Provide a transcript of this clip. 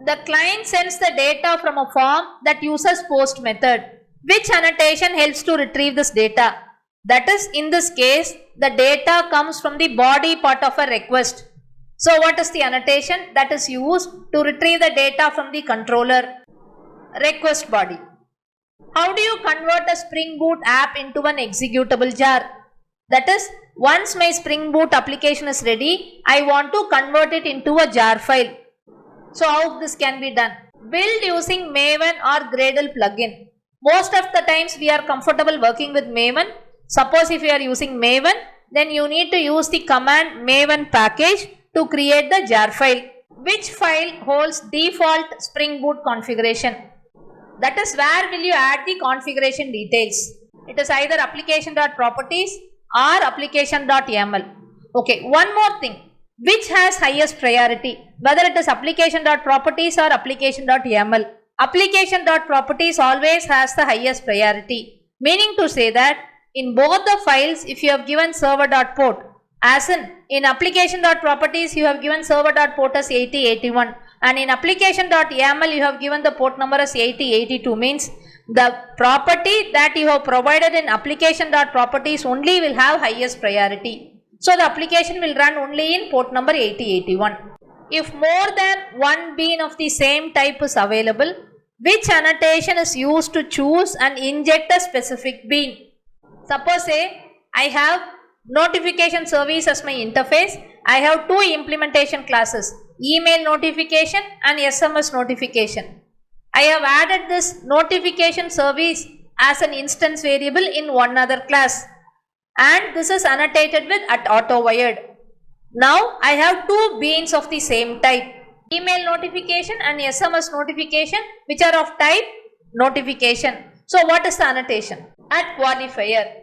The client sends the data from a form that uses post method. Which annotation helps to retrieve this data? That is, in this case, the data comes from the body part of a request. So what is the annotation that is used to retrieve the data from the controller? Request body. How do you convert a Spring Boot app into an executable jar? That is, once my Spring Boot application is ready, I want to convert it into a jar file. So how this can be done? Build using Maven or Gradle plugin. Most of the times we are comfortable working with Maven. Suppose if you are using Maven, then you need to use the command Maven package to create the jar file. Which file holds default Spring Boot configuration? That is, where will you add the configuration details? It is either application.properties or application.yaml. Okay, one more thing. Which has highest priority? Whether it is application.properties or application.yaml. Application.properties always has the highest priority. Meaning to say that in both the files, if you have given server.port, as in application.properties you have given server.port as 8081, and in application.yaml you have given the port number as 8082, means the property that you have provided in application.properties only will have highest priority. So the application will run only in port number 8081. If more than one bean of the same type is available, which annotation is used to choose and inject a specific bean? Suppose say I have notification service as my interface. I have two implementation classes, email notification and SMS notification. I have added this notification service as an instance variable in one other class, and this is annotated with @AutoWired. Now I have two beans of the same type, email notification and SMS notification, which are of type notification. So what is the annotation? @qualifier.